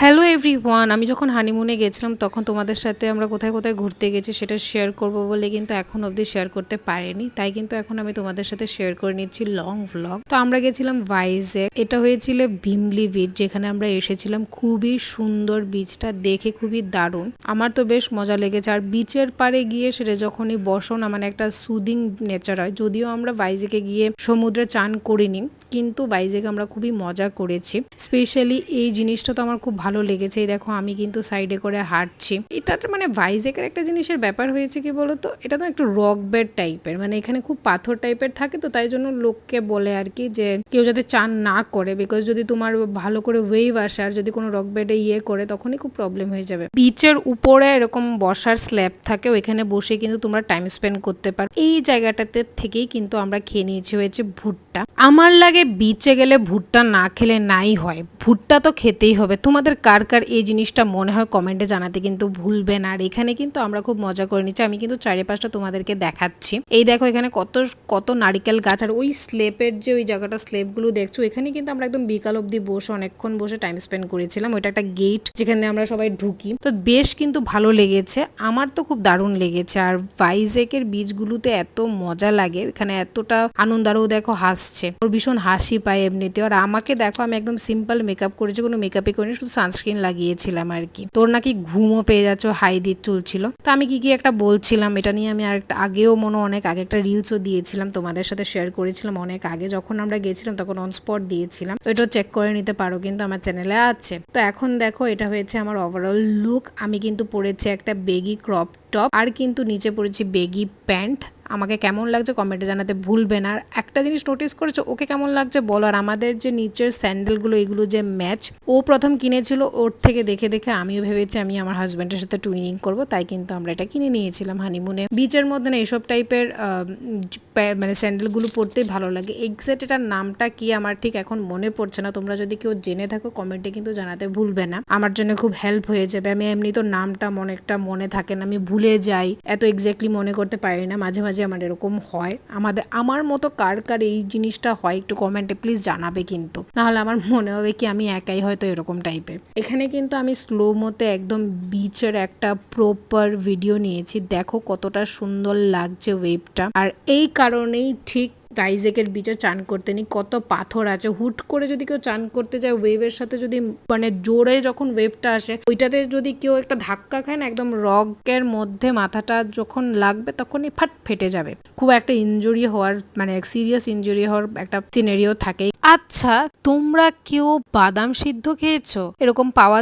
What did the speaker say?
Hello everyone, আমি যখন হানিমুনে গেছিলাম তখন তোমাদের সাথে আমরা কোথায় কোথায় ঘুরতে গেছি সেটা শেয়ার করব বলে কিন্তু এখন অবধি শেয়ার করতে পারিনি। তাই কিন্তু এখন আমি তোমাদের সাথে শেয়ার করে নিচ্ছি লং ভ্লগ। তো আমরা গেছিলাম ভাইজ্যাক, এটা হয়েছিল ভিমলি বিচ, যেখানে আমরা এসেছিলাম। খুবই সুন্দর, বিচটা দেখে খুবই দারুণ, আমার তো বেশ মজা লেগেছে। আর বিচের পাড়ে গিয়ে সেটা যখনই বসো না, মানে একটা সুদিং নেচার হয়। যদিও আমরা ভাইজ্যাকে গিয়ে সমুদ্রে চান করিনি, কিন্তু ভাইজ্যাকে আমরা খুবই মজা করেছি। স্পেশালি এই জিনিসটা তো আমার খুব ভালো লেগেছে। এই দেখো আমি কিন্তু সাইডে করে হাঁটছি। এটা মানে ভাইজ্যাকের একটা জিনিসের ব্যাপার হয়েছে কি বলতো, এটা তো একটু রক বেড টাইপের, মানে এখানে খুব পাথর টাইপের থাকে। তো তাই জন্য লোককে বলে আর কি যে কেউ যাতে চান না করে, বিকজ যদি তোমার ভালো করে ওয়েভ আসে আর যদি কোনো রক বেডে করে তখনই খুব প্রবলেম হয়ে যাবে। বিচের উপরে এরকম বসার স্ল্যাব থাকে, ওইখানে বসে কিন্তু তোমরা টাইম স্পেন্ড করতে পারো। এই জায়গাটাতে থেকেই কিন্তু আমরা খেয়ে নিয়েছি হয়েছে ভুট্টা। আমার লাগে বিচে গেলে ভুট্টা না খেলে নাই হয়, ভুট্টা তো খেতেই হবে। তোমাদের কার কার এই জিনিসটা মনে হয় কমেন্টে জানাতে কিন্তু ভুলবেন। আর এখানে কিন্তু আমরা খুব মজা করে নিচ্ছি, আমি কিন্তু চারিপাশটা তোমাদেরকে দেখাচ্ছি। এই দেখো এখানে কত কত নারিকেল গাছ, আর ওই স্লেপের যে ওই জায়গাটা স্লেপগুলো দেখছো, এখানে কিন্তু আমরা একদম বিকাল অব্দি বসে অনেকক্ষণ বসে টাইম স্পেন্ড করেছিলাম। ওইটা একটা গেট যেখানে আমরা সবাই ঢুকি, তো বেশ কিন্তু ভালো লেগেছে, আমার তো খুব দারুণ লেগেছে। আর ভাইজ্যাকের বিচগুলোতে এত মজা লাগে, এখানে এতটা আনন্দ। আরও দেখো হাসছে, ওর ভীষণ হাসি পায় এমনিতে। আর আমাকে দেখো আমি একদম সিম্পল মেকআপ করেছি, কোনো মেকআপই করিনি, শুধু সানস্ক্রিন লাগিয়েছিলাম আর কি। তোর নাকি ঘুমও পেয়ে যাচ্ছ, হাই দিয়ে চলছিল। তো আমি কি একটা বলছিলাম, এটা নিয়ে আমি আরেকটা আগেও অনেক আগে একটা রিলসও দিয়েছিলাম, তোমাদের সাথে শেয়ার করেছিলাম অনেক আগে যখন আমরা গেছিলাম, তখন অন স্পট দিয়েছিলাম। তো এটাও চেক করে নিতে পারো, কিন্তু আমার চ্যানেলে আছে। তো এখন দেখো এটা হয়েছে আমার ওভারঅল লুক। আমি কিন্তু পরেছি একটা বেগি ক্রপ টপ, আর কিন্তু নিচে পরেছি বেগি প্যান্ট। আমাকে কেমন লাগছে কমেন্টে জানাতে ভুলবেন। আর একটা জিনিস নোটিস করেছো, ওকে কেমন লাগছে বলো। আর আমাদের যে নিচের স্যান্ডেলগুলো, এগুলো যে ম্যাচ, ও প্রথম কিনেছিল, ওর থেকে দেখে দেখে আমিও ভেবেছি আমি আমার হাজব্যান্ডের সাথে টুইনিং করব, তাই কিন্তু আমরা এটা কিনে নিয়েছিলাম হানিমুনে। বিচের মধ্যে না এইসব টাইপের মানে স্যান্ডেলগুলো পরতেই ভালো লাগে। এক্সাক্ট এটার নামটা কি আমার ঠিক এখন মনে পড়ছে না, তোমরা যদি কেউ জেনে থাকো কমেন্টে কিন্তু জানাতে ভুলবে না, আমার জন্য খুব হেল্প হয়ে যাবে। আমি এমনি তো নামটা মনে থাকে না, আমি ভুলে যাই, এত এক্স্যাক্টলি মনে করতে পারি না, মাঝে মাঝে আমার এরকম হয়। আমার মতো কার কার এই জিনিসটা হয় একটু কমেন্টে প্লিজ জানাবে, কিন্তু নাহলে আমার মনে হবে কি আমি একাই হয়তো এরকম টাইপের। এখানে কিন্তু আমি স্লো মোতে একদম বিচের একটা প্রপার ভিডিও নিয়েছি, দেখো কতটা সুন্দর লাগছে ওয়েভটা। আর এই কারণেই ঠিক ভাইজ্যাকের বিচে চান করতে নেই, কত পাথর আছে। হুট করে যদি কেউ চান করতে যায়, ওয়েভের সাথে যদি মানে জোরে যখন ওয়েভটা আসে, ওইটাতে যদি কেউ একটা ধাক্কা খায় না, একদম রকের মধ্যে মাথাটা যখন লাগবে তখনই ফাট ফেটে যাবে। খুব একটা ইনজুরি হওয়ার, মানে সিরিয়াস ইনজুরি হওয়ার একটা সিনারিও থাকে। আচ্ছা, তোমরা কেউ বাদাম সিদ্ধ খেয়েছো? এরকম পাওয়া